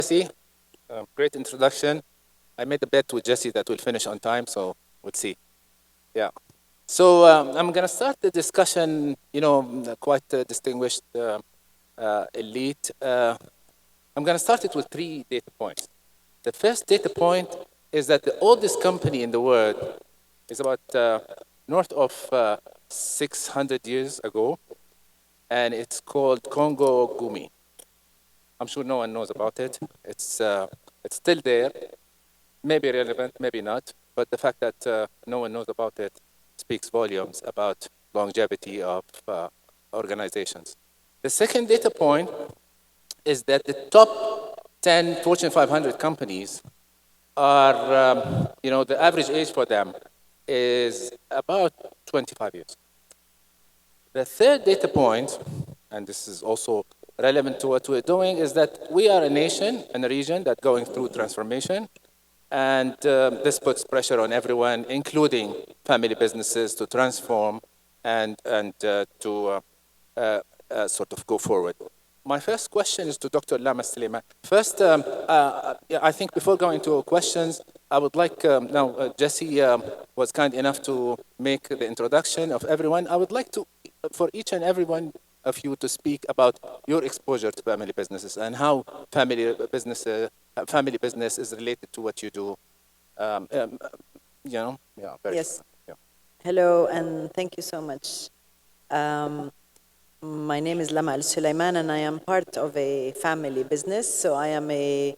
Jesse. Great introduction. I made a bet with Jesse that we'll finish on time, so we'll see. Yeah. So I'm going to start the discussion, quite distinguished elite. I'm going to start it with three data points. The first data point is that the oldest company in the world is about north of 600 years ago, and it's called Congo Gumi. I'm sure no one knows about it. It's still there, maybe relevant, maybe not. But the fact that no one knows about it speaks volumes about longevity of organizations. The second data point is that the top 10 Fortune 500 companies are, the average age for them is about 25 years. The third data point, and this is also relevant to what we're doing, is that we are a nation and a region that's going through transformation. And this puts pressure on everyone, including family businesses, to transform and to sort of go forward. My first question is to Dr. Lama Slima. First, I think before going to questions, I would like, now Jesse was kind enough to make the introduction of everyone. I would like to, for each and every one of you to speak about your exposure to family businesses and how family business is related to what you do. Very Yes. short. Yeah. Hello, and thank you so much. My name is Lama Al Sulaiman, and I am part of a family business. So I am a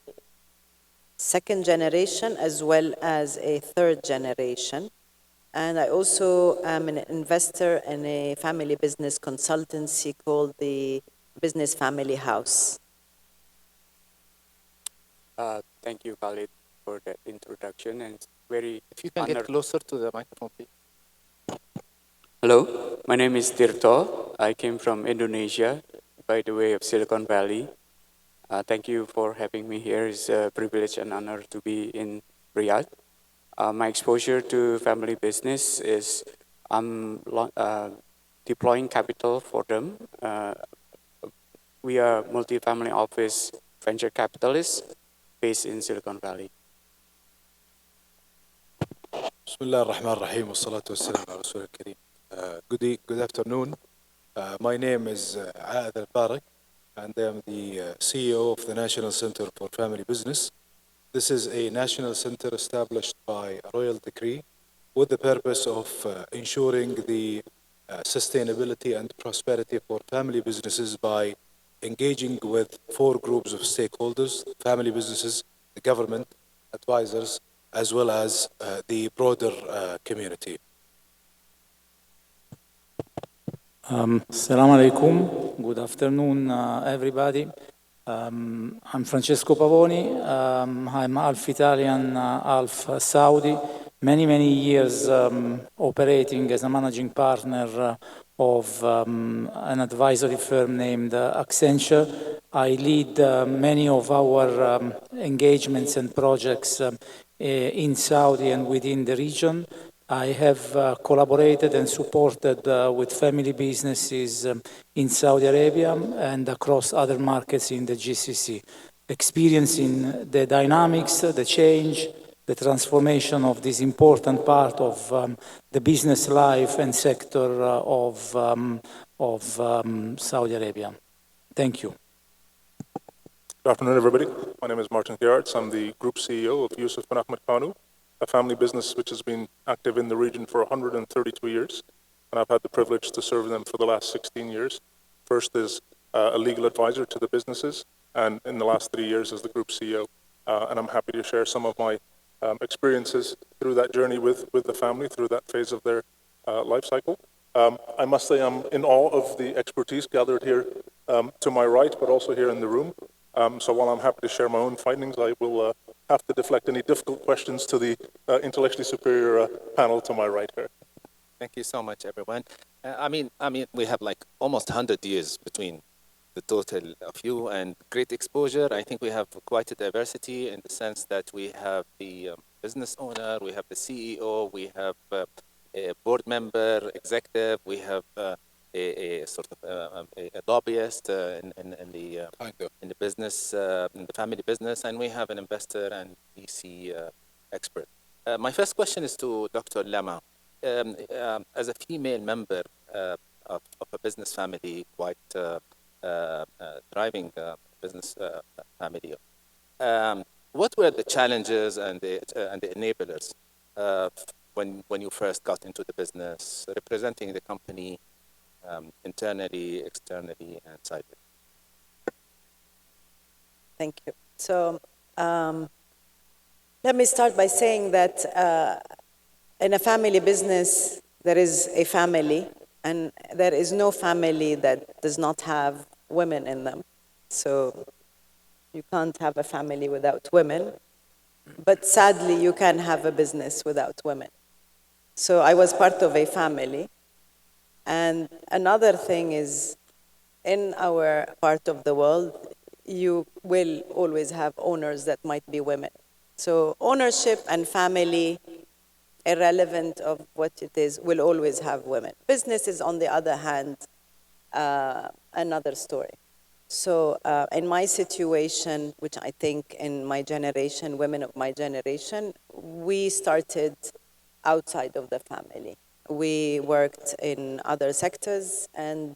second generation as well as a third generation. And I also am an investor in a family business consultancy called the Business Family House. Thank you, Khalid, for that introduction, and it's very If you can get honored. closer to the microphone, please. Hello, my name is Tirto. I came from Indonesia by the way of Silicon Valley. Thank you for having me here. It's a privilege and honor to be in Riyadh. My exposure to family business is deploying capital for them. We are multi-family office venture capitalists based in Silicon Valley. بسم الله الرحمن الرحيم والصلاة والسلام على رسول الكريم. Good afternoon. My name is Aad Al-Barak, and I am the CEO of the National Center for Family Business. This is a national center established by a royal decree with the purpose of ensuring the sustainability and prosperity for family businesses by engaging with four groups of stakeholders: family businesses, the government, advisors, as well as the broader community. Assalamu alaikum. Good afternoon, everybody. I'm Francesco Pavoni. I'm half Italian, half Saudi. Many years operating as a managing partner of an advisory firm named Accenture. I lead many of our engagements and projects in Saudi and within the region. I have collaborated and supported with family businesses in Saudi Arabia and across other markets in the GCC, experiencing the dynamics, the change, the transformation of this important part of the business life and sector of Saudi Arabia. Thank you. Good afternoon, everybody. My name is Martin Geeraerts. I'm the Group CEO of Yusuf and Ahmed Kanoo, a family business which has been active in the region for 132 years. And I've had the privilege to serve them for the last 16 years. First as a legal advisor to the businesses, and in the last 3 years as the Group CEO. And I'm happy to share some of my experiences through that journey with the family, through that phase of their life cycle. I must say I'm in awe of the expertise gathered here to my right, but also here in the room. So while I'm happy to share my own findings, I will have to deflect any difficult questions to the intellectually superior panel to my right here. Thank you so much, everyone. I mean, we have like almost 100 years between the total of you and great exposure. I think we have quite a diversity in the sense that we have the business owner, we have the CEO, we have a board member, executive, we have a sort of a lobbyist Kind of. in the business, in the family business, and we have an investor and VC expert. My first question is to Dr. Lama. As a female member of a business family, quite thriving business family, what were the challenges and the enablers when you first got into the business, representing the company internally, externally, and sideways? Thank you. So let me start by saying that in a family business, there is a family, and there is no family that does not have women in them. So you can't have a family without women, but sadly, you can have a business without women. So I was part of a family. And another thing is, in our part of the world, you will always have owners that might be women. So ownership and family, irrelevant of what it is, will always have women. Business is, on the other hand, another story. So in my situation, which I think in my generation, women of my generation, we started outside of the family. We worked in other sectors, and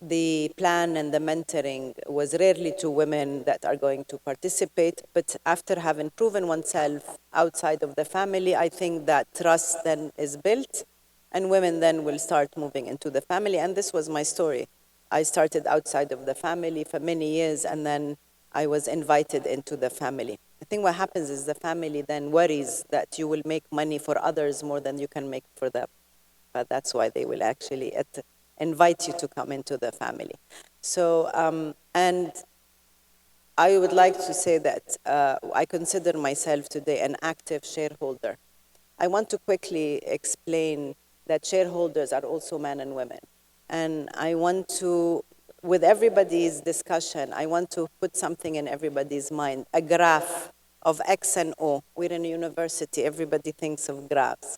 the plan and the mentoring was rarely to women that are going to participate. But after having proven oneself outside of the family, I think that trust then is built, and women then will start moving into the family. And this was my story. I started outside of the family for many years, and then I was invited into the family. I think what happens is the family then worries that you will make money for others more than you can make for them. But that's why they will actually invite you to come into the family. So, and I would like to say that I consider myself today an active shareholder. I want to quickly explain that shareholders are also men and women. And I want to, with everybody's discussion, I want to put something in everybody's mind, a graph of X and O. We're in a university, everybody thinks of graphs.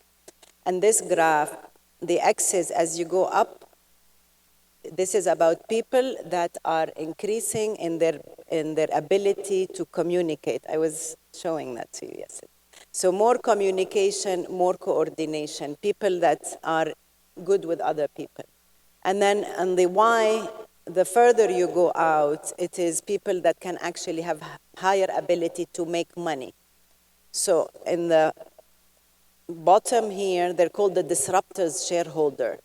And this graph, the X's, as you go up, this is about people that are increasing in their ability to communicate. I was showing that to you yesterday. So more communication, more coordination, people that are good with other people. And then on the Y, the further you go out, it is people that can actually have higher ability to make money. So in the bottom here, they're called the disruptors shareholder.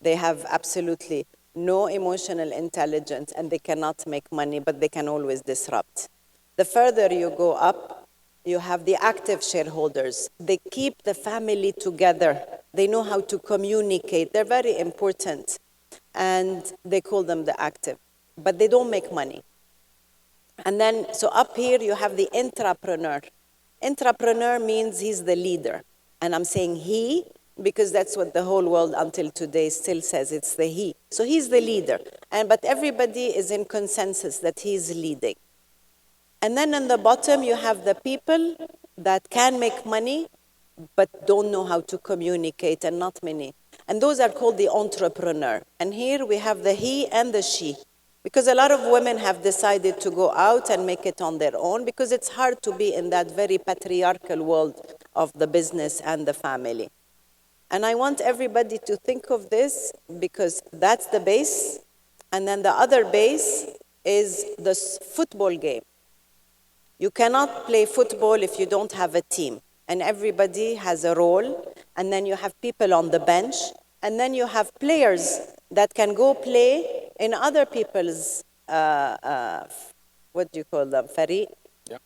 They have absolutely no emotional intelligence, and they cannot make money, but they can always disrupt. The further you go up, you have the active shareholders. They keep the family together. They know how to communicate. They're very important, and they call them the active, but they don't make money. And then, so up here you have the intrapreneur. Intrapreneur means he's the leader. And I'm saying he, because that's what the whole world until today still says, it's the he. So he's the leader. But everybody is in consensus that he's leading. And then on the bottom, you have the people that can make money, but don't know how to communicate, and not many. And those are called the entrepreneur. And here we have the he and the she. Because a lot of women have decided to go out and make it on their own, because it's hard to be in that very patriarchal world of the business and the family. And I want everybody to think of this, because that's the base. And then the other base is the football game. You cannot play football if you don't have a team. And everybody has a role. And then you have people on the bench. And then you have players that can go play in other people's, what do you call them, فريق? Yeah,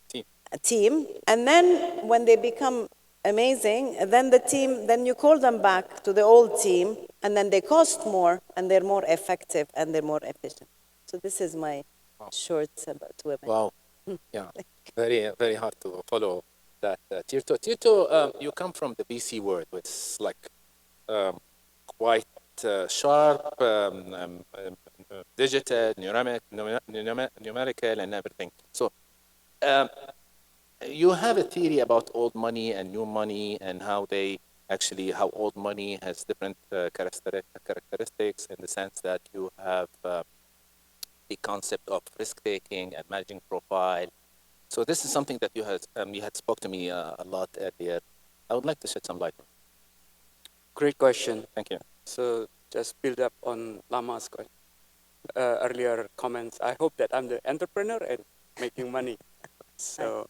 team. A team. And then when they become amazing, then the team, then you call them back to the old team, and then they cost more, and they're more effective, and they're more efficient. So this is my shorts about women. Wow. Yeah, very, very hard to follow that. Tirto, you come from the BC world, which is like quite sharp, digital, numerical, and everything. So you have a theory about old money and new money and how they actually how old money has different characteristics in the sense that you have the concept of risk taking and managing profile. So this is something that you had spoke to me a lot earlier. I would like to shed some light on. Great question. Thank you. So just build up on Lama's earlier comments. I hope that I'm the entrepreneur and making money. So,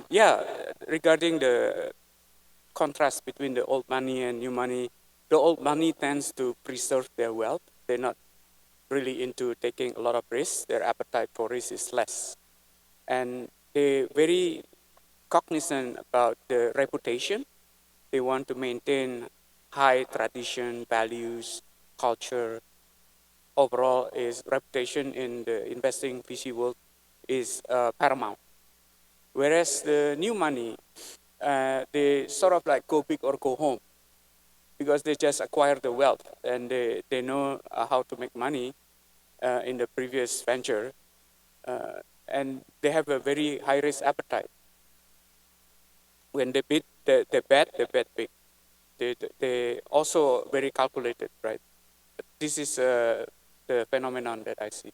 yeah, regarding the contrast between the old money and new money, the old money tends to preserve their wealth. They're not really into taking a lot of risks. Their appetite for risk is less. And they're very cognizant about the reputation. They want to maintain high tradition, values, culture. Overall, is reputation in the investing VC world is paramount. Whereas the new money, they sort of like go big or go home because they just acquire the wealth and they know how to make money in the previous venture, and they have a very high risk appetite. When they bid, they bet big. They also very calculated, right? This is the phenomenon that I see.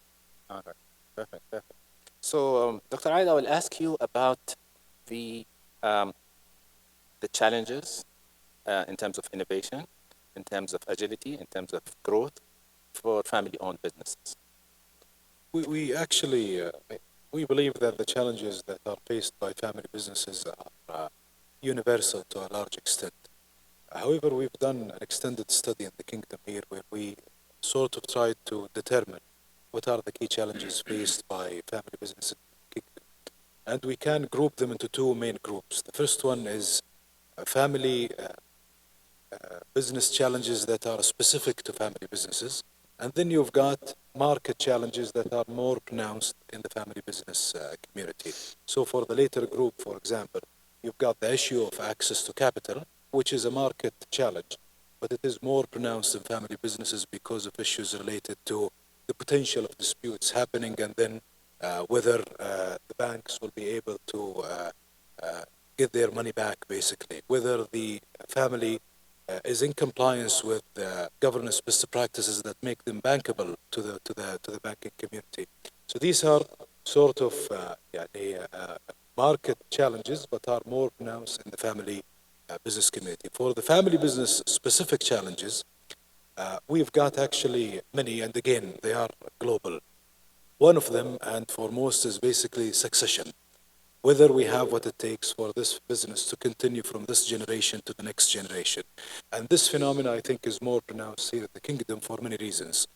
All right. Perfect. Perfect. So, Dr. Aida, I will ask you about the um, the challenges in terms of innovation, in terms of agility, in terms of growth for family-owned businesses. We actually we believe that the challenges that are faced by family businesses are universal to a large extent. However, we've done an extended study in the kingdom here where we sort of tried to determine what are the key challenges faced by family businesses in the kingdom. And we can group them into two main groups. The first one is family business challenges that are specific to family businesses. And then you've got market challenges that are more pronounced in the family business community. So for the later group, for example, you've got the issue of access to capital, which is a market challenge, but it is more pronounced in family businesses because of issues related to the potential of disputes happening and then whether the banks will be able to get their money back, basically, whether the family is in compliance with governance best practices that make them bankable to the banking community. So these are sort of market challenges, but are more pronounced in the family business community. For the family business specific challenges, we've got actually many, and again, they are global. One of them, and foremost, is basically succession. Whether we have what it takes for this business to continue from this generation to the next generation. And this phenomenon, I think, is more pronounced here in the kingdom for many reasons.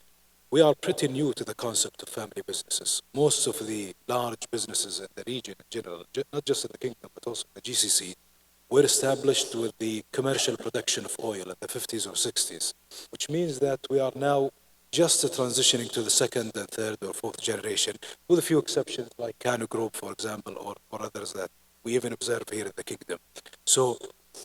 We are pretty new to the concept of family businesses. Most of the large businesses in the region in general, not just in the kingdom, but also in the GCC, were established with the commercial production of oil in the 50s or 60s, which means that we are now just transitioning to the second and third or fourth generation, with a few exceptions like Kanoo Group, for example, or others that we even observe here in the kingdom. So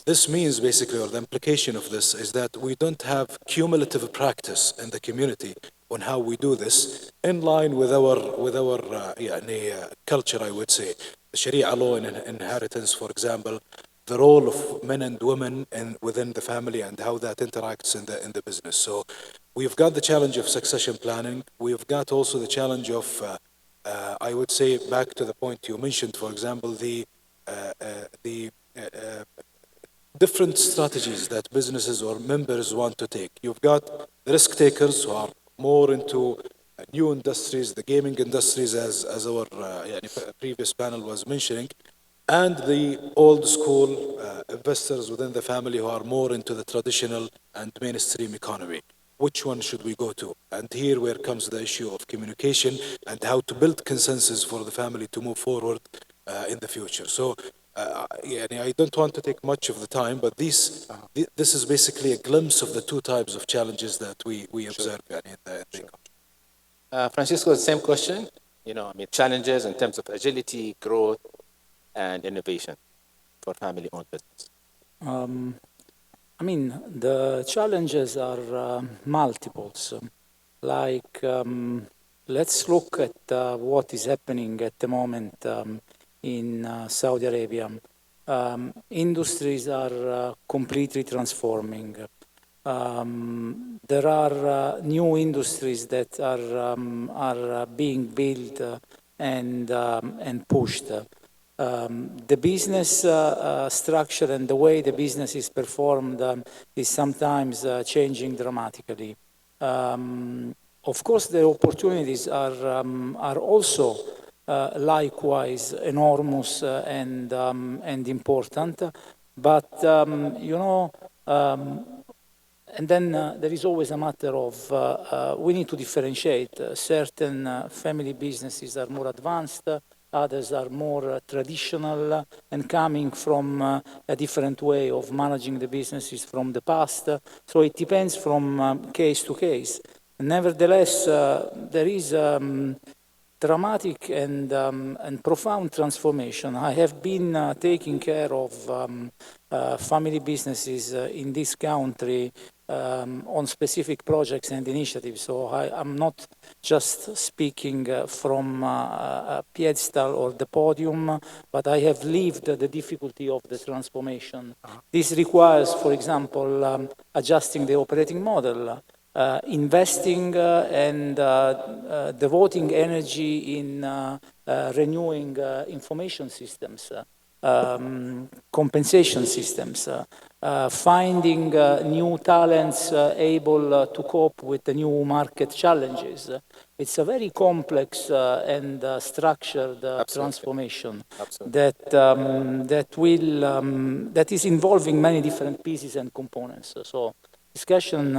this means basically, or the implication of this is that we don't have cumulative practice in the community on how we do this in line with our culture, I would say. The Sharia law and inheritance, for example, the role of men and women within the family and how that interacts in the business. So we've got the challenge of succession planning. We've got also the challenge of, I would say, back to the point you mentioned, for example, the different strategies that businesses or members want to take. You've got the risk takers who are more into new industries, the gaming industries, as our previous panel was mentioning, and the old school investors within the family who are more into the traditional and mainstream economy. Which one should we go to? And here where comes the issue of communication and how to build consensus for the family to move forward in the future. So I don't want to take much of the time, but this is basically a glimpse of the two types of challenges that we observe in the economy. Francisco, the same question. I mean, challenges in terms of agility, growth, and innovation for family-owned business. Um, I mean, the challenges are multiples. Like, let's look at what is happening at the moment in Saudi Arabia. Industries are completely transforming. There are new industries that are being built and pushed. The business structure and the way the business is performed is sometimes changing dramatically. Of course, the opportunities are also likewise enormous and important, but and then there is always a matter of we need to differentiate. Certain family businesses are more advanced, others are more traditional and coming from a different way of managing the businesses from the past. So it depends from case to case. Nevertheless, there is dramatic and profound transformation. I have been taking care of family businesses in this country on specific projects and initiatives. So I'm not just speaking from a pedestal or the podium, but I have lived the difficulty of the transformation. This requires, for example, adjusting the operating model, investing and devoting energy in renewing information systems, compensation systems, finding new talents able to cope with the new market challenges. It's a very complex and structured transformation that is involving many different pieces and components. So discussion,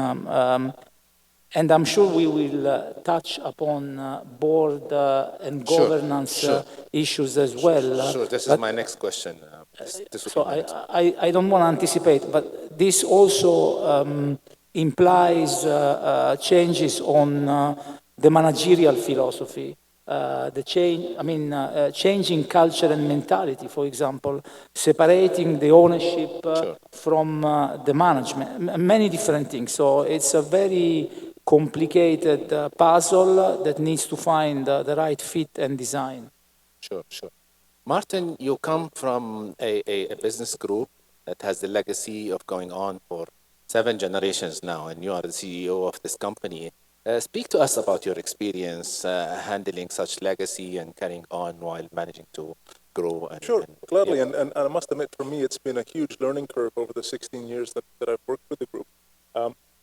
and I'm sure we will touch upon board and governance issues as well. Sure, this is my next question. So I don't want to anticipate, but this also implies changes on the managerial philosophy. The change, changing culture and mentality, for example, separating the ownership from the management, many different things. So it's a very complicated puzzle that needs to find the right fit and design. Sure, sure. Martin, you come from a business group that has the legacy of going on for 7 generations now, and you are the CEO of this company. Speak to us about your experience handling such legacy and carrying on while managing to grow. Sure, gladly. And I must admit, for me, it's been a huge learning curve over the 16 years that I've worked with the group.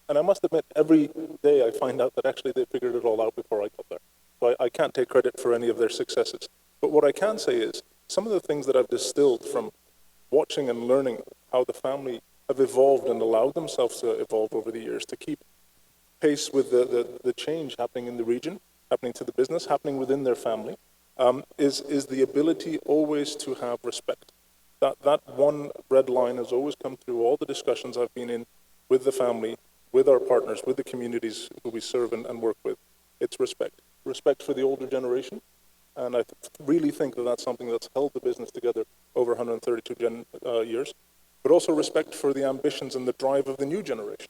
And I must admit, every day I find out that actually they figured it all out before I got there. So I can't take credit for any of their successes. But what I can say is, some of the things that I've distilled from watching and learning how the family have evolved and allowed themselves to evolve over the years to keep pace with the change happening in the region, happening to the business, happening within their family, is the ability always to have respect. That one red line has always come through all the discussions I've been in with the family, with our partners, with the communities who we serve and work with. It's respect. Respect for the older generation. And I really think that that's something that's held the business together over 132 years. But also respect for the ambitions and the drive of the new generation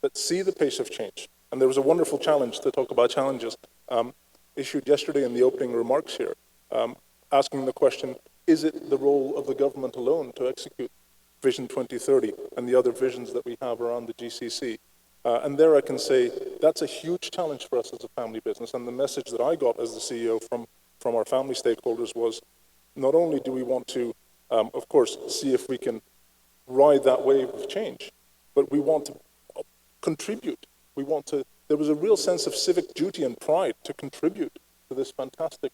that see the pace of change. And there was a wonderful challenge to talk about challenges issued yesterday in the opening remarks here, asking the question, is it the role of the government alone to execute Vision 2030 and the other visions that we have around the GCC? And there I can say that's a huge challenge for us as a family business. And the message that I got as the CEO from our family stakeholders was, not only do we want to, of course, see if we can ride that wave of change, but we want to contribute. There was a real sense of civic duty and pride to contribute to this fantastic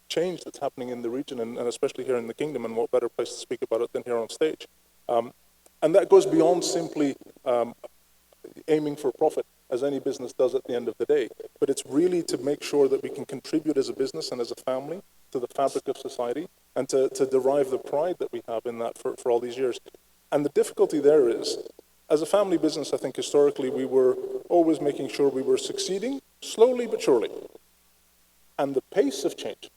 change that's happening in the region and especially here in the kingdom, and what better place to speak about it than here on stage. And that goes beyond simply aiming for profit, as any business does at the end of the day, but it's really to make sure that we can contribute as a business and as a family to the fabric of society and to derive the pride that we have in that for all these years. And the difficulty there is, as a family business, I think historically we were always making sure we were succeeding slowly but surely. And the pace of change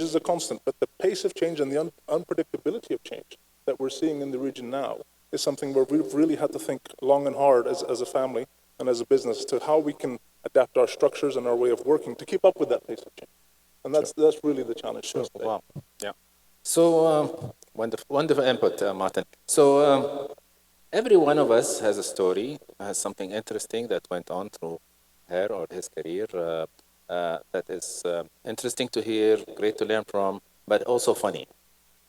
is a constant, but the pace of change and the unpredictability of change that we're seeing in the region now is something where we've really had to think long and hard as a family and as a business to how we can adapt our structures and our way of working to keep up with that pace of change. And that's really the challenge for us today. Wow. Yeah. So Wonderful, wonderful input, Martin. So every one of us has a story, has something interesting that went on through her or his career that is interesting to hear, great to learn from, but also funny.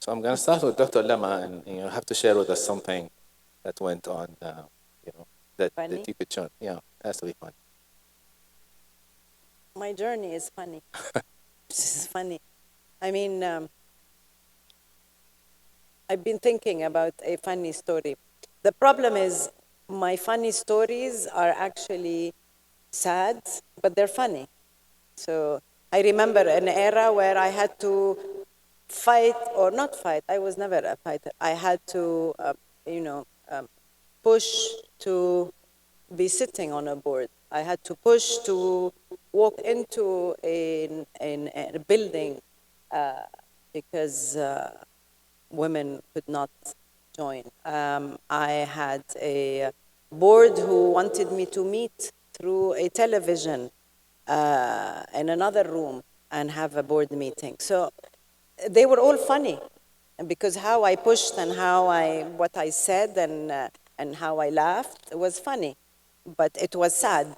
So I'm going to start with Dr. Lama, and you have to share with us something that went on, you know, that Funny. you could share. Yeah, it has to be fun. My journey is funny. This is funny. I mean, I've been thinking about a funny story. The problem is, my funny stories are actually sad, but they're funny. So I remember an era where I had to fight, or not fight, I was never a fighter. I had to, you know, push to be sitting on a board. I had to push to walk into a building because women could not join. I had a board who wanted me to meet through a television in another room and have a board meeting. So they were all funny because how I pushed and what I said and how I laughed was funny, but it was sad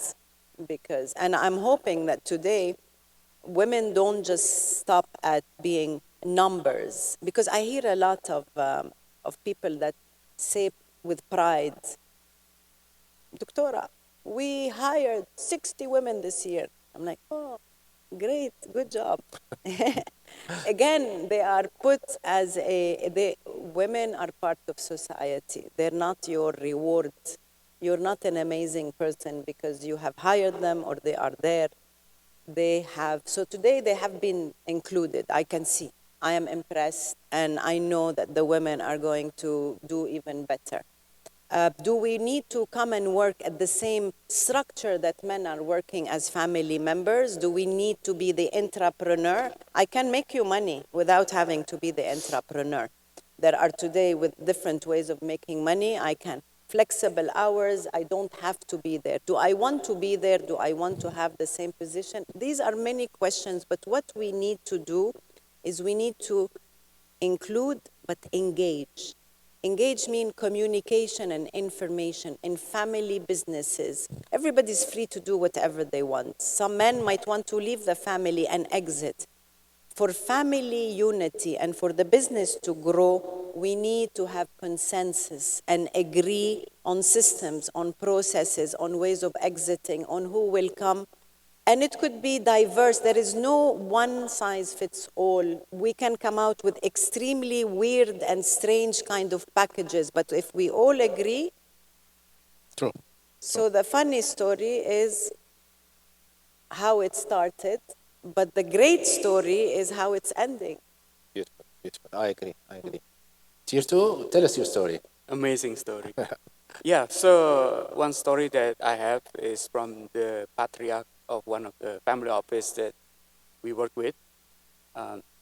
because, and I'm hoping that today women don't just stop at being numbers, because I hear a lot of people that say with pride, Doctora, we hired 60 women this year. I'm like, oh, great, good job. Again, they are put as women are part of society. They're not your reward. You're not an amazing person because you have hired them or they are there. So today they have been included. I can see. I am impressed, and I know that the women are going to do even better. Do we need to come and work at the same structure that men are working as family members? Do we need to be the entrepreneur? I can make you money without having to be the entrepreneur. There are today with different ways of making money. I can flexible hours. I don't have to be there. Do I want to be there? Do I want to have the same position? These are many questions, but what we need to do is we need to include but engage. Engage means communication and information in family businesses. Everybody's free to do whatever they want. Some men might want to leave the family and exit. For family unity and for the business to grow, we need to have consensus and agree on systems, on processes, on ways of exiting, on who will come. And it could be diverse. There is no one size fits all. We can come out with extremely weird and strange kind of packages, but if we all agree. True. So the funny story is how it started, but the great story is how it's ending. Beautiful, beautiful. I agree, I agree. Tier 2, tell us your story. Amazing story. Yeah, so one story that I have is from the patriarch of one of the family office that we work with.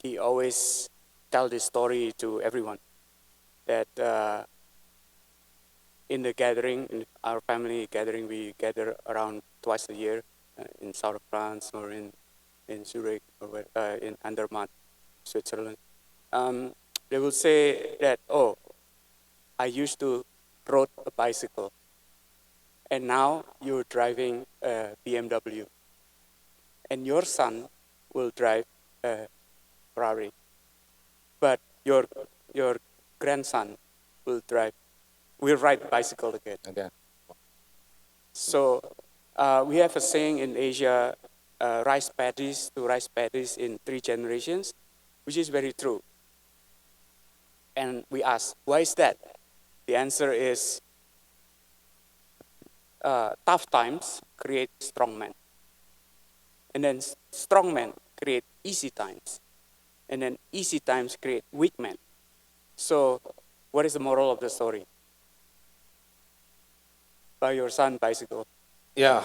He always tell this story to everyone that in the gathering, in our family gathering, we gather around twice a year in south of France or in Zurich or in Andermatt, Switzerland. They will say that, oh, I used to rode a bicycle, and now you're driving a BMW, and your son will drive a Ferrari, but your grandson will ride bicycle again. Again. So we have a saying in Asia, rice paddies to rice paddies in 3 generations, which is very true. And we ask, why is that? The answer is tough times create strong men. And then strong men create easy times. And then easy times create weak men. So what is the moral of the story? Buy your son bicycle. Yeah.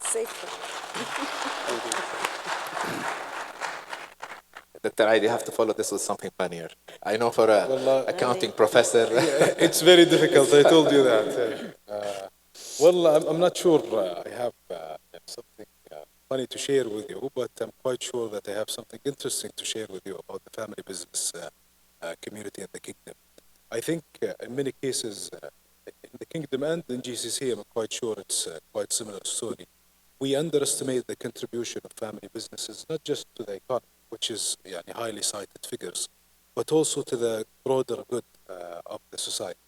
Safer. Dr. Aidi, you have to follow this with something funnier. I know for a Wallah, accounting professor. it's very difficult. I told you that. Well, I'm not sure. I have something funny to share with you, but I'm quite sure that I have something interesting to share with you about the family business community in the kingdom. I think in many cases, in the kingdom and in GCC, I'm quite sure it's quite similar story. We underestimate the contribution of family businesses, not just to the economy, which is highly cited figures, but also to the broader good of the society.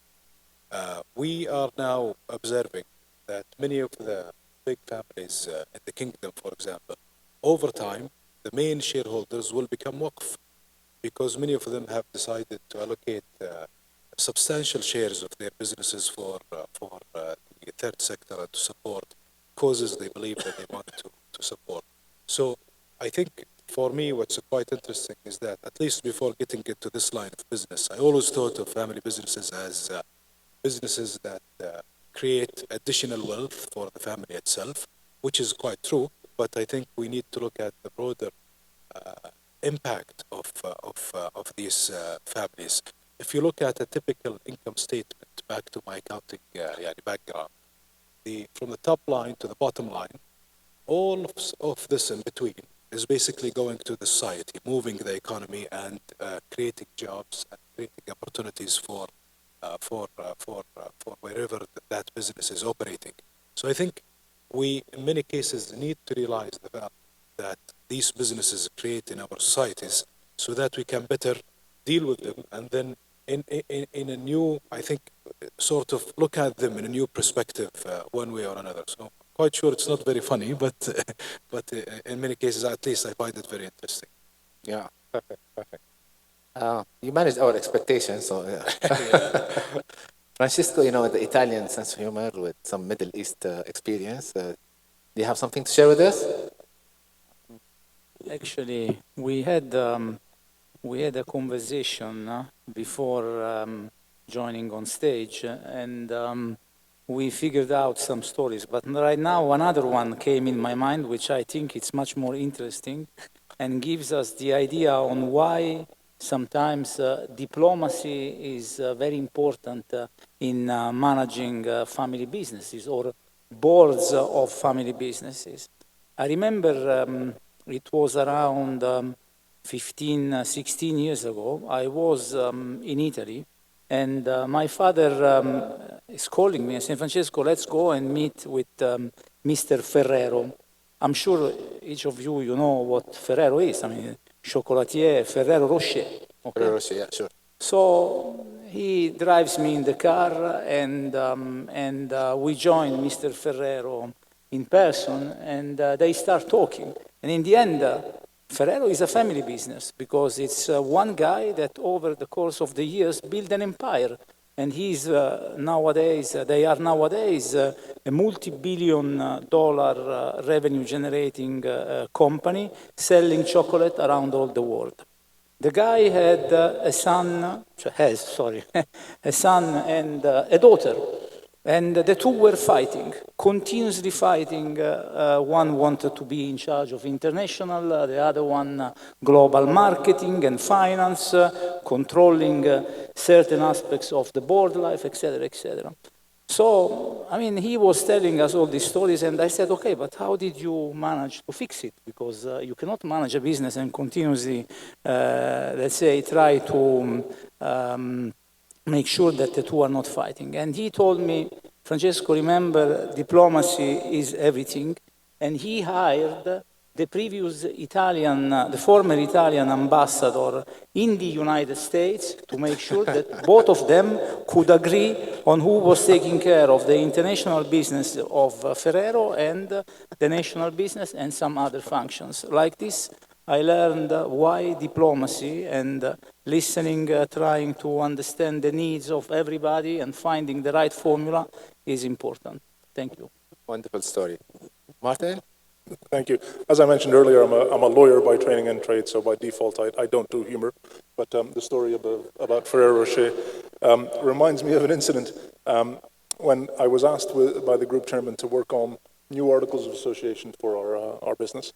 We are now observing that many of the big families in the kingdom, for example, over time, the main shareholders will become waqf because many of them have decided to allocate substantial shares of their businesses for the third sector and to support causes they believe that they want to support. So I think for me, what's quite interesting is that at least before getting into this line of business, I always thought of family businesses as businesses that create additional wealth for the family itself, which is quite true. But I think we need to look at the broader impact of these families. If you look at a typical income statement, back to my accounting background, from the top line to the bottom line, all of this in between is basically going to the society, moving the economy and creating jobs and creating opportunities for wherever that business is operating. So I think we, in many cases, need to realize the value that these businesses create in our societies so that we can better deal with them and then in a new, I think, sort of look at them in a new perspective one way or another. So I'm quite sure it's not very funny, but in many cases, at least I find it very interesting. Yeah, perfect, perfect. You managed our expectations, so yeah. Francisco, the Italian sense of humor with some Middle East experience. Do you have something to share with us? Actually, we had a conversation before joining on stage, and we figured out some stories. But right now, another one came in my mind, which I think it's much more interesting, and gives us the idea on why sometimes diplomacy is very important in managing family businesses or boards of family businesses. I remember it was around 15, 16 years ago. I was in Italy, and my father is calling me and saying, Francesco, let's go and meet with Mr. Ferrero. I'm sure each of you know what Ferrero is. I mean, chocolatier Ferrero Rocher. Okay? Ferrero Rocher, yeah, sure. So he drives me in the car, and we join Mr. Ferrero in person, and they start talking. And in the end, Ferrero is a family business because it's one guy that over the course of the years built an empire. And he's nowadays, they are nowadays a multi-billion dollar revenue generating company selling chocolate around all the world. The guy had a son and a daughter. And the two were fighting, continuously fighting. One wanted to be in charge of international, the other one global marketing and finance, controlling certain aspects of the board life, etc., etc. So, I mean, he was telling us all these stories, and I said, okay, but how did you manage to fix it? Because you cannot manage a business and continuously, let's say, try to make sure that the two are not fighting. And he told me, Francesco, remember, diplomacy is everything. And he hired the previous Italian, the former Italian ambassador in the United States to make sure that both of them could agree on who was taking care of the international business of Ferrero and the national business and some other functions. Like this, I learned why diplomacy and listening, trying to understand the needs of everybody and finding the right formula is important. Thank you. Wonderful story. Martin? Thank you. As I mentioned earlier, I'm a lawyer by training and trade, so by default I don't do humor. But the story about Ferrero Rocher reminds me of an incident when I was asked by the group chairman to work on new articles of association for our business,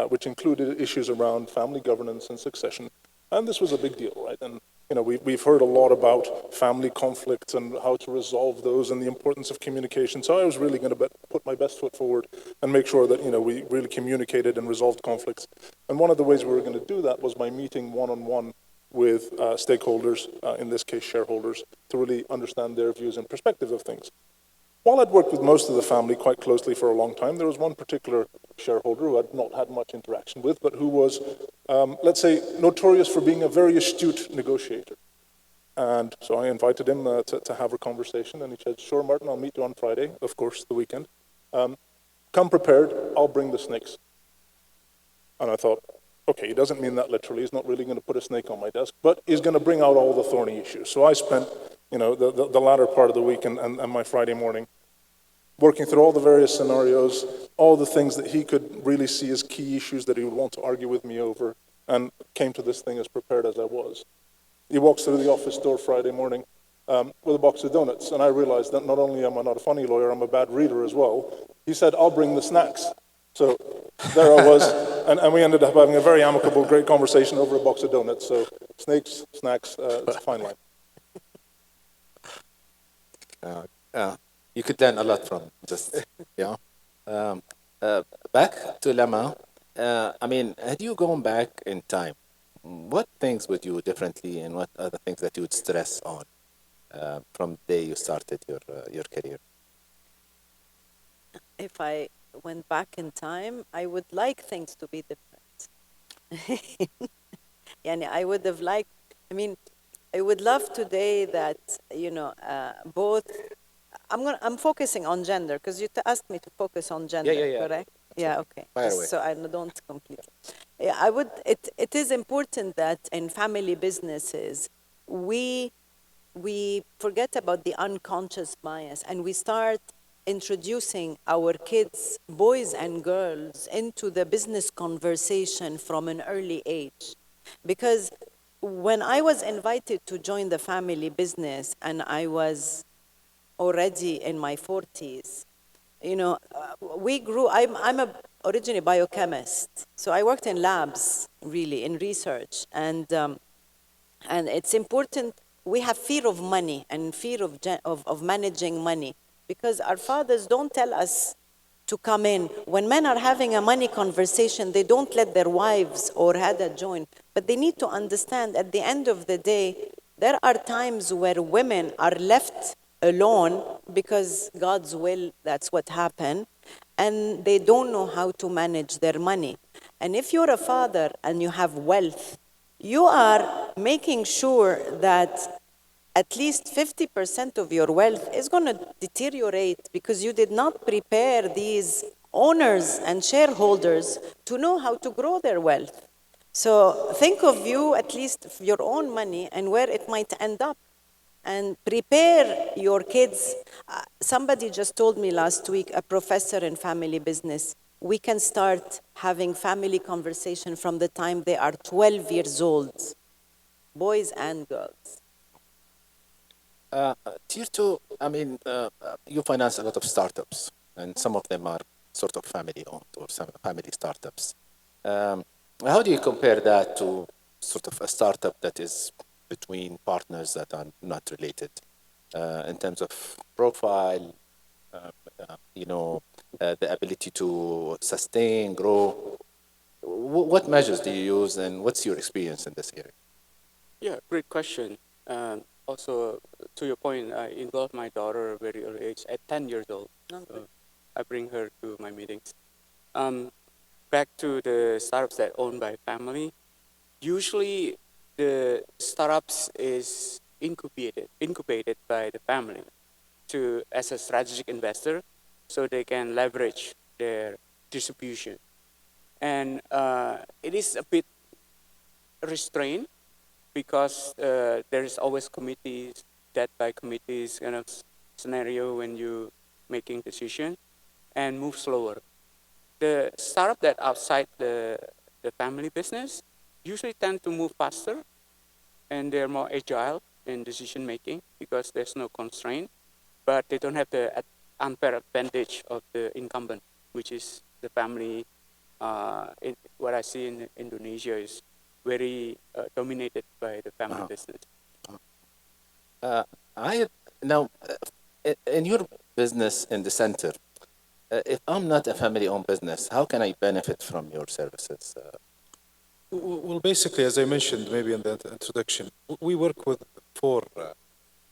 which included issues around family governance and succession. And this was a big deal, right? And we've heard a lot about family conflicts and how to resolve those and the importance of communication. So I was really going to put my best foot forward and make sure that, we really communicated and resolved conflicts. And one of the ways we were going to do that was by meeting one-on-one with stakeholders, in this case shareholders, to really understand their views and perspectives of things. While I'd worked with most of the family quite closely for a long time, there was one particular shareholder who I'd not had much interaction with, but who was, let's say, notorious for being a very astute negotiator. And so I invited him to have a conversation, and he said, "Sure, Martin, I'll meet you on Friday, of course, the weekend. Come prepared, I'll bring the snakes." And I thought, okay, he doesn't mean that literally. He's not really going to put a snake on my desk, but he's going to bring out all the thorny issues. So I spent, the latter part of the week and my Friday morning working through all the various scenarios, all the things that he could really see as key issues that he would want to argue with me over, and came to this thing as prepared as I was. He walks through the office door Friday morning with a box of donuts, and I realized that not only am I not a funny lawyer, I'm a bad reader as well. He said, "I'll bring the snacks." So there I was, and we ended up having a very amicable, great conversation over a box of donuts. So snakes, snacks, it's a fine line. You could learn a lot from just, yeah. Um, Back to Lama. Had you gone back in time, what things would you do differently, and what are the things that you would stress on from the day you started your career? If I went back in time, I would like things to be different. Yani I would have liked, I would love today that, both, I'm focusing on gender, because you asked me to focus on gender, yeah. correct? Yeah, okay. Fire Just away. so I don't completely. Yeah, it is important that in family businesses, we forget about the unconscious bias and we start introducing our kids, boys and girls, into the business conversation from an early age. Because when I was invited to join the family business and I was already in my 40s, we grew, originally biochemist, so I worked in labs, really, in research, and it's important. We have fear of money and fear of managing money because our fathers don't tell us to come in. When men are having a money conversation, they don't let their wives or Hada join. But they need to understand at the end of the day, there are times where women are left alone because God's will, that's what happened, and they don't know how to manage their money. And if you're a father and you have wealth, you are making sure that at least 50% of your wealth is going to deteriorate because you did not prepare these owners and shareholders to know how to grow their wealth. So think of you, at least your own money and where it might end up, and prepare your kids. Somebody just told me last week, a professor in family business, we can start having family conversation from the time they are 12 years old, boys and girls. Tier two, you finance a lot of startups, and some of them are sort of family owned or some family startups. How do you compare that to sort of a startup that is between partners that are not related in terms of profile, the ability to sustain, grow? What measures do you use, and what's your experience in this area? Yeah, great question. Also, to your point, I involved my daughter very early age, at 10 years old. So I bring her to my meetings. Back to the startups that owned by family. Usually, the startups is incubated by the family as a strategic investor, so they can leverage their distribution. And it is a bit restrained because there is always committees, that by committees kind of scenario when you making decision, and move slower. The startup that outside the family business usually tend to move faster, and they're more agile in decision making because there's no constraint, but they don't have the unfair advantage of the incumbent, which is the family. What I see in Indonesia is very dominated by the family business. I now in your business in the center, if I'm not a family-owned business, how can I benefit from your services? Well, basically, as I mentioned maybe in the introduction, we work with four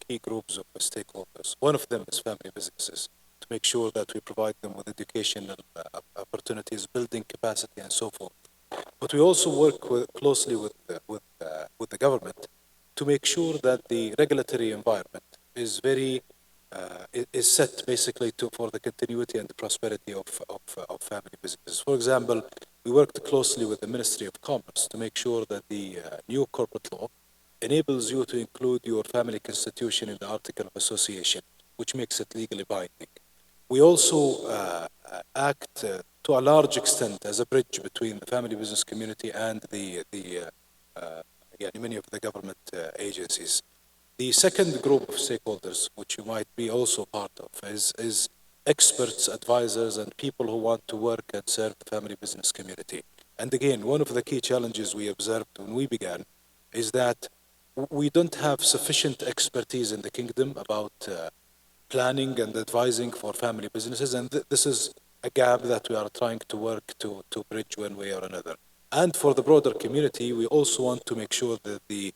key groups of stakeholders. One of them is family businesses to make sure that we provide them with educational opportunities, building capacity, and so forth. But we also work closely with the government to make sure that the regulatory environment is very is set basically for the continuity and the prosperity of family businesses. For example, we worked closely with the Ministry of Commerce to make sure that the new corporate law enables you to include your family constitution in the article of association, which makes it legally binding. We also act to a large extent as a bridge between the family business community and many of the government agencies. The second group of stakeholders, which you might be also part of, is experts, advisors, and people who want to work and serve the family business community. And again, one of the key challenges we observed when we began is that we don't have sufficient expertise in the kingdom about planning and advising for family businesses, and this is a gap that we are trying to work to bridge one way or another. And for the broader community, we also want to make sure that the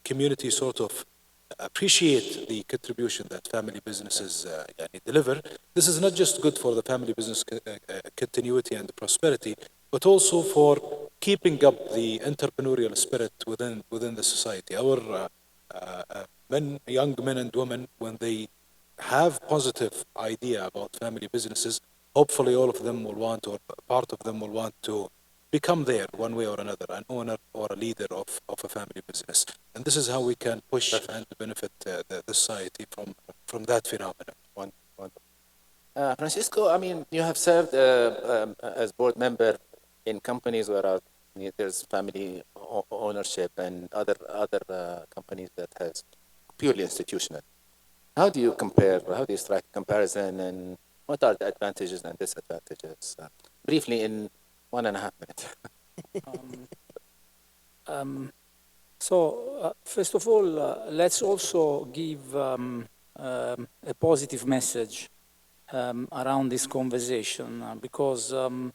community sort of appreciate the contribution that family businesses deliver. This is not just good for the family business continuity and prosperity, but also for keeping up the entrepreneurial spirit within the society. Our young men and women, when they have positive idea about family businesses, hopefully all of them will want, or part of them will want to become there one way or another, an owner or a leader of a family business. And this is how we can push and benefit the society from that phenomenon. Francisco, I mean, you have served as board member in companies where there's family ownership and other companies that has purely institutional. How do you compare? How do you strike comparison, and what are the advantages and disadvantages? Briefly, in 1.5 minutes. First of all, let's also give a positive message around this conversation because, and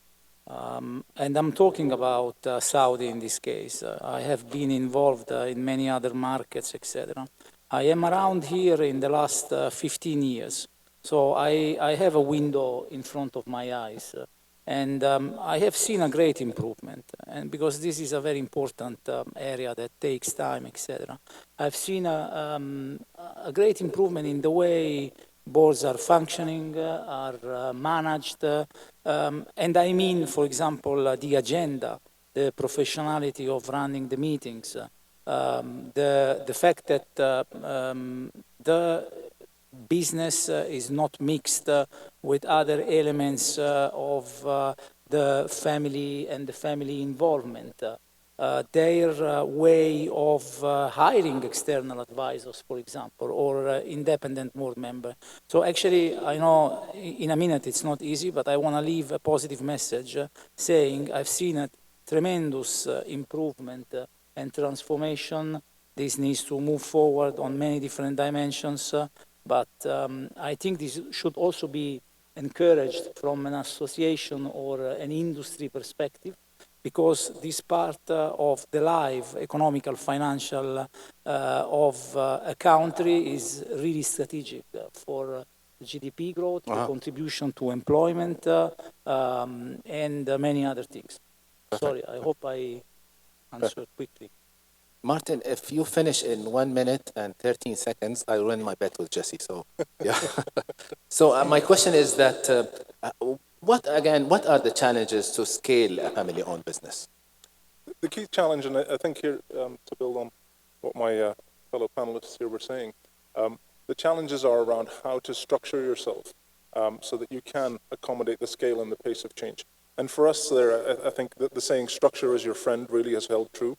I'm talking about Saudi in this case. I have been involved in many other markets, etc. I am around here in the last 15 years, so I have a window in front of my eyes. And I have seen a great improvement, and because this is a very important area that takes time, etc. I've seen a great improvement in the way boards are functioning, are managed, and I mean, for example, the agenda, the professionality of running the meetings, the fact that the business is not mixed with other elements of the family and the family involvement. Their way of hiring external advisors, for example, or independent board member. So actually, I know in a minute it's not easy, but I want to leave a positive message saying I've seen a tremendous improvement and transformation. This needs to move forward on many different dimensions. But I think this should also be encouraged from an association or an industry perspective, because this part of the life, economical, financial of a country is really strategic for GDP growth, the contribution to employment, and many other things. Sorry, I hope I answered quickly. Martin, if you finish in 1 minute and 13 seconds, I win my bet with Jesse. So, yeah. So my question is that what are the challenges to scale a family-owned business? The key challenge, and I think here to build on what my fellow panelists here were saying, the challenges are around how to structure yourself so that you can accommodate the scale and the pace of change. And for us there, I think that the saying "structure is your friend" really has held true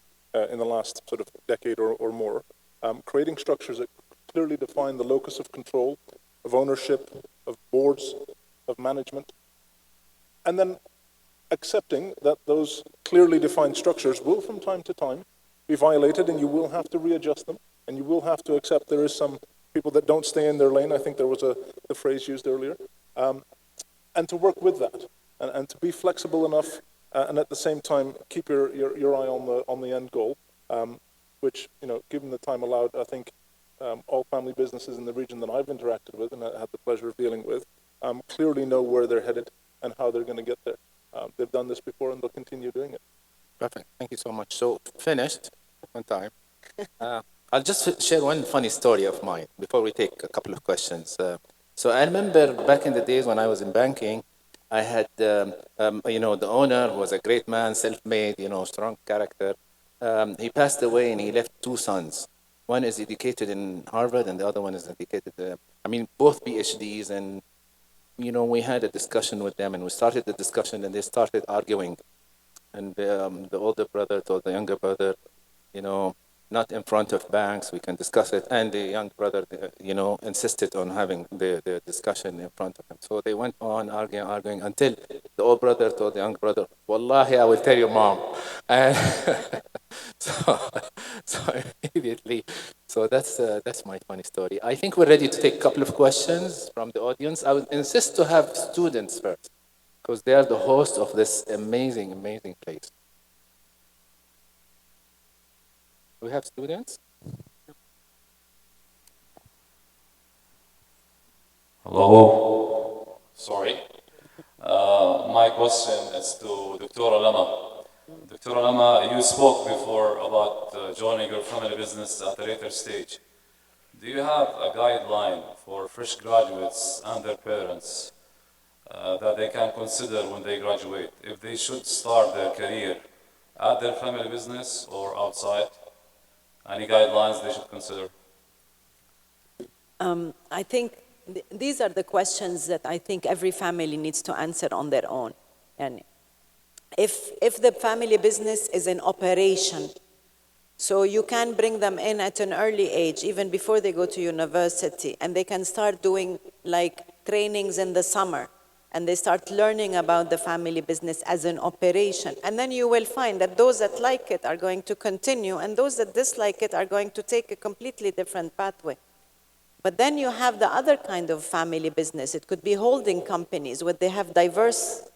in the last sort of decade or more. Creating structures that clearly define the locus of control, of ownership, of boards, of management, and then accepting that those clearly defined structures will from time to time be violated and you will have to readjust them, And you will have to accept there is some people that don't stay in their lane. I think there was the phrase used earlier. And to work with that, and to be flexible enough, and at the same time keep your eye on the end goal, which, given the time allowed, I think all family businesses in the region that I've interacted with and I had the pleasure of dealing with clearly know where they're headed and how they're going to get there. They've done this before and they'll continue doing it. Perfect. Thank you so much. So finished on time. I'll just share one funny story of mine before we take a couple of questions. So I remember back in the days when I was in banking, I had, the owner who was a great man, self-made, strong character. He passed away and he left two sons. One is educated in Harvard and the other one is educated, both PhDs. And, we had a discussion with them and we started the discussion and they started arguing. And the older brother told the younger brother, not in front of banks, we can discuss it. And the young brother, insisted on having the discussion in front of him. So they went on arguing until the old brother told the young brother, Wallahi, I will tell your mom. And so, so immediately, so that's my funny story. I think we're ready to take a couple of questions from the audience. I would insist to have students first, because they are the host of this amazing, amazing place. We have students? Hello. Sorry. My question is to Dr. Lama. Dr. Lama, you spoke before about joining your family business at a later stage. Do you have a guideline for fresh graduates and their parents that they can consider when they graduate, if they should start their career at their family business or outside? Any guidelines they should consider? I think these are the questions that I think every family needs to answer on their own. And if the family business is in operation, so you can bring them in at an early age, even before they go to university, and they can start doing like trainings in the summer, and they start learning about the family business as an operation. And then you will find that those that like it are going to continue, and those that dislike it are going to take a completely different pathway. But then you have the other kind of family business. It could be holding companies where they have diverse,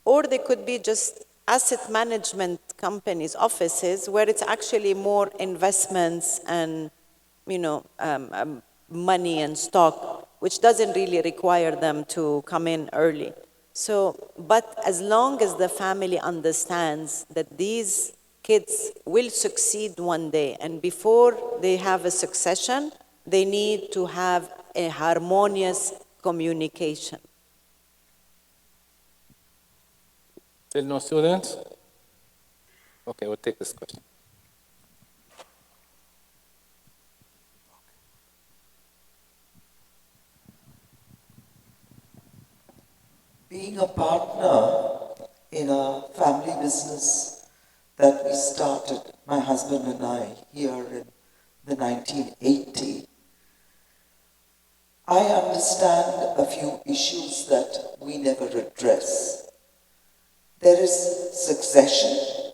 or they could be just asset management companies, offices, where it's actually more investments and, money and stock, which doesn't really require them to come in early. So, but as long as the family understands that these kids will succeed one day, and before they have a succession, they need to have a harmonious communication. Still no students? Okay, we'll take this question. Being a partner in a family business that we started, my husband and I, here in the 1980, I understand a few issues that we never address. There is succession,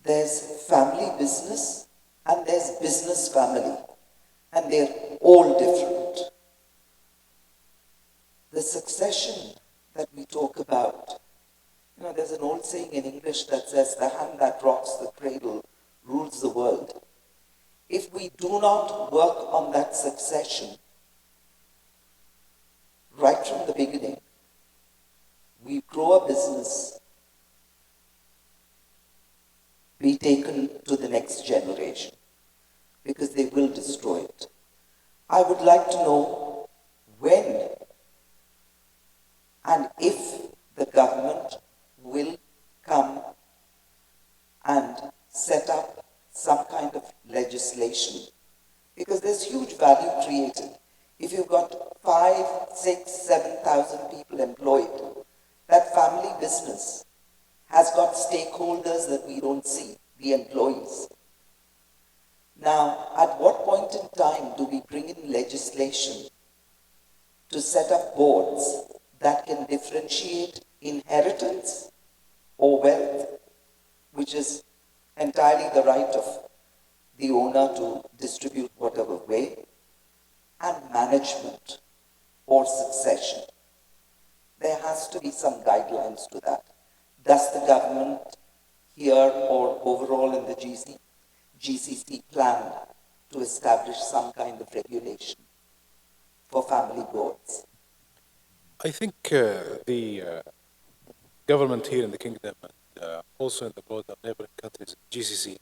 there's family business, and there's business family, and they're all different. The succession that we talk about, there's an old saying in English that says, the hand that rocks the cradle rules the world. If we do not work on that succession right from the beginning, we grow a business, be taken to the next generation, because they will destroy it. I would like to know when and if the government will come and set up some kind of legislation, because there's huge value created. If you've got 5, 6, 7,000 people employed, that family business has got stakeholders that we don't see, the employees. Now, at what point in time do we bring in legislation to set up boards that can differentiate inheritance or wealth, which is entirely the right of the owner to distribute whatever way, and management or succession. There has to be some guidelines to that. Does the government here or overall in the GCC plan to establish some kind of regulation for family boards? I think the government here in the kingdom and also in the broader neighboring countries, GCC,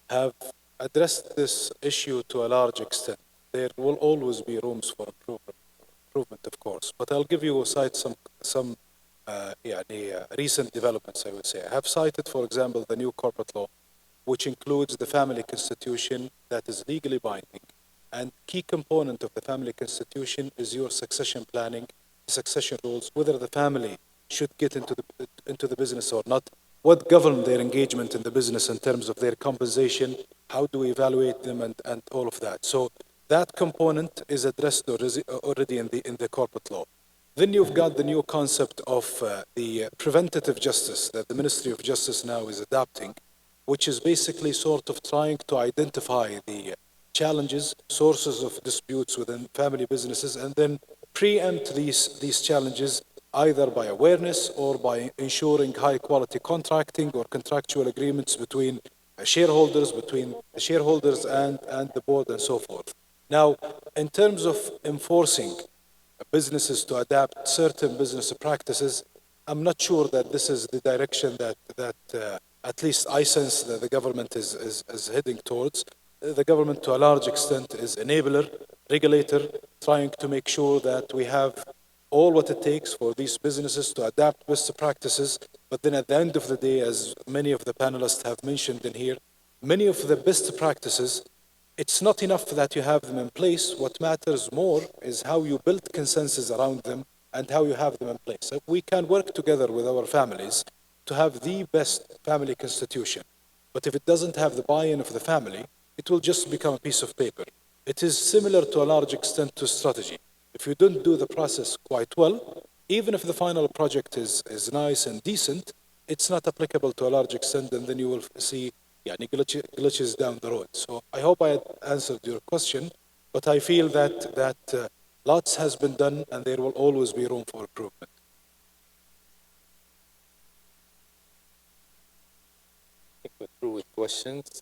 have addressed this issue to a large extent. There will always be rooms for improvement, of course. But I'll give you cite some recent developments, I would say. I have cited, for example, the new corporate law, which includes the family constitution that is legally binding. And key component of the family constitution is your succession planning, succession rules, whether the family should get into the business or not, what govern their engagement in the business in terms of their compensation, how do we evaluate them, and all of that. So that component is addressed already in the corporate law. Then you've got the new concept of the preventative justice that the Ministry of Justice now is adopting, which is basically sort of trying to identify the challenges, sources of disputes within family businesses, and then preempt these challenges either by awareness or by ensuring high quality contracting or contractual agreements between between the shareholders and the board and so forth. Now, in terms of enforcing businesses to adapt certain business practices, I'm not sure that this is the direction that at least I sense that the government is heading towards. The government, to a large extent, is enabler, regulator, trying to make sure that we have all what it takes for these businesses to adapt best practices. But then at the end of the day, as many of the panelists have mentioned in here, many of the best practices, it's not enough that you have them in place. What matters more is how you build consensus around them and how you have them in place. So we can work together with our families to have the best family constitution. But if it doesn't have the buy-in of the family, it will just become a piece of paper. It is similar to a large extent to strategy. If you don't do the process quite well, even if the final project is nice and decent, it's not applicable to a large extent, and then you will see glitches down the road. So I hope I had answered your question, but I feel that lots has been done, and there will always be room for improvement. I think we're through with questions.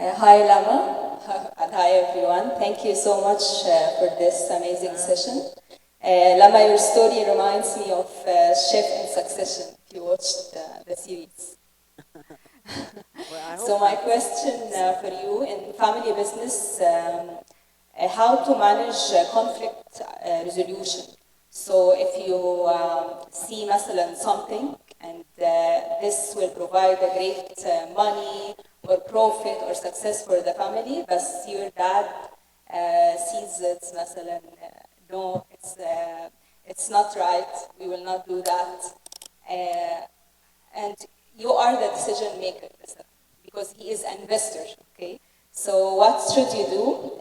Hi, Lama, and hi, everyone. Thank you so much for this amazing session. Lama, your story reminds me of Chef in Succession, if you watched the series. So my question for you, in family business, how to manage conflict resolution. So if you see مثلا something and this will provide a great money or profit or success for the family, but your dad sees it's مثلا no, it's not right, we will not do that. And you are the decision maker because he is an investor, okay? So what should you do?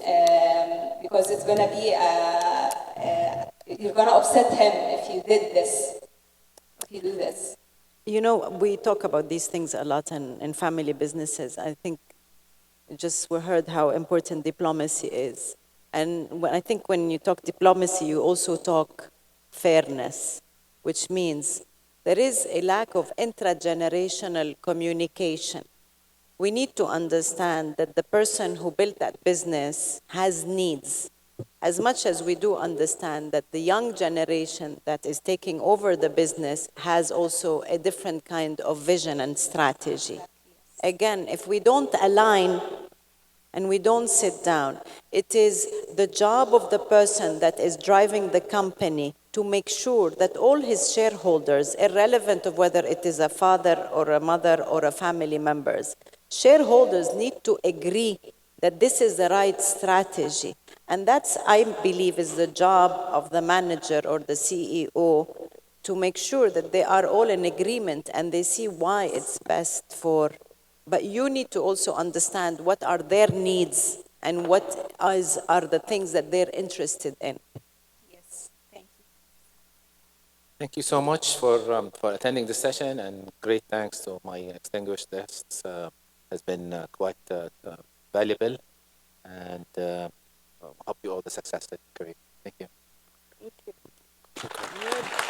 Because it's gonna be, you're gonna upset him if you did this, if you do this. You know, we talk about these things a lot in family businesses. I think just we heard how important diplomacy is. And I think when you talk diplomacy, you also talk fairness, which means there is a lack of intragenerational communication. We need to understand that the person who built that business has needs. As much as we do understand that the young generation that is taking over the business has also a different kind of vision and strategy. Again, if we don't align and we don't sit down, it is the job of the person that is driving the company to make sure that all his shareholders, irrelevant of whether it is a father or a mother or a family members, shareholders need to agree that this is the right strategy. And that's, I believe, is the job of the manager or the CEO to make sure that they are all in agreement and they see why it's best for. But you need to also understand what are their needs and what are the things that they're interested in. Yes, thank you. Thank you so much for attending this session, and great thanks to my distinguished guests. Has been quite valuable, and hope you all the success that you create. Thank you. Thank you.